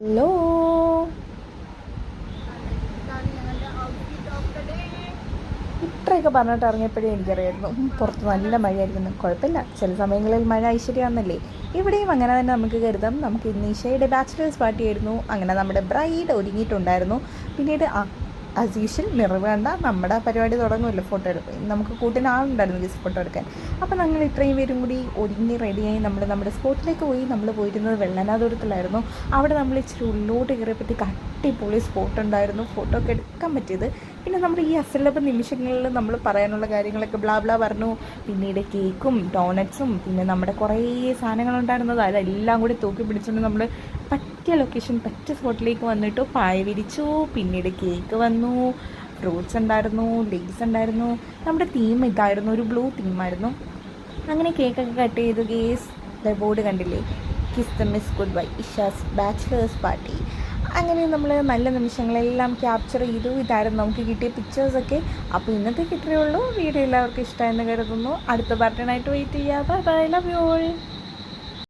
Hello. ഇത്രയൊക്കെ പറഞ്ഞിട്ട് ഇറങ്ങിയപ്പോഴേ എനിക്കറിയായിരുന്നു പുറത്ത് നല്ല മഴയായിരിക്കുന്നു. കുഴപ്പമില്ല, ചില സമയങ്ങളിൽ മഴ ഐശ്വര്യമാണെന്നല്ലേ. ഇവിടെയും അങ്ങനെ തന്നെ നമുക്ക് കരുതാം. നമുക്ക് ഇന്ന് ഈശയുടെ ബാച്ചിലേഴ്സ് പാർട്ടി ആയിരുന്നു. അങ്ങനെ നമ്മുടെ ബ്രൈഡ് ഒരുങ്ങിയിട്ടുണ്ടായിരുന്നു. പിന്നീട് ആസ് യൂഷ്വൽ മിറർ വേണ്ട, നമ്മുടെ പരിപാടി തുടങ്ങുമല്ലോ, ഫോട്ടോ എടുപ്പ്. നമുക്ക് കൂട്ടിന് ആളുണ്ടായിരുന്നു ഗസ്റ്റ് ഫോട്ടോ എടുക്കാൻ. അപ്പോൾ ഞങ്ങൾ ഇത്രയും പേരും കൂടി ഒരുങ്ങി റെഡിയായി നമ്മുടെ സ്പോട്ടിലേക്ക് പോയി. നമ്മൾ പോയിരുന്നത് വെള്ളനാതുരത്തിലായിരുന്നു. അവിടെ നമ്മൾ ഇച്ചിരി ഉള്ളോട്ട് കയറിയപ്പോഴത്തേക്ക് അടിപൊളി സ്പോട്ട് ഉണ്ടായിരുന്നു, ഫോട്ടോ ഒക്കെ എടുക്കാൻ പറ്റിയത്. പിന്നെ നമ്മുടെ ഈ അസലഭ നിമിഷങ്ങളിൽ നമ്മൾ പറയാനുള്ള കാര്യങ്ങളൊക്കെ ബ്ലാ ബ്ലാ പറഞ്ഞു. പിന്നീട് കേക്കും ഡോണറ്റ്സും പിന്നെ നമ്മുടെ കുറേ സാധനങ്ങളുണ്ടായിരുന്നത് അതെല്ലാം കൂടി തൂക്കി പിടിച്ചുകൊണ്ട് നമ്മൾ പറ്റിയ ലൊക്കേഷൻ പറ്റിയ സ്പോട്ടിലേക്ക് വന്നിട്ട് പായ വിരിച്ചു. പിന്നീട് കേക്ക് വന്നു, ഫ്രൂട്ട്സ് ഉണ്ടായിരുന്നു, ലേസ് ഉണ്ടായിരുന്നു. നമ്മുടെ തീം ഇതായിരുന്നു, ഒരു ബ്ലൂ തീമായിരുന്നു. അങ്ങനെ കേക്കൊക്കെ കട്ട് ചെയ്തു. ബോർഡ് കണ്ടില്ലേ, kiss the miss goodbye Isha's ഇഷാസ് ബാച്ചിലേഴ്സ് പാർട്ടി. അങ്ങനെ നമ്മൾ നല്ല നിമിഷങ്ങളെല്ലാം ക്യാപ്ചർ ചെയ്തു. ഇതായിരുന്നു നമുക്ക് കിട്ടിയ പിക്ചേഴ്സൊക്കെ. അപ്പോൾ ഇന്നത്തെ കിട്ടിയേ ഉള്ളൂ. വീഡിയോ എല്ലാവർക്കും ഇഷ്ടമായെന്ന് കരുതുന്നു. അടുത്ത പാർട്ടിനായിട്ട് വെയിറ്റ് ചെയ്യുക. Bye bye, love you all.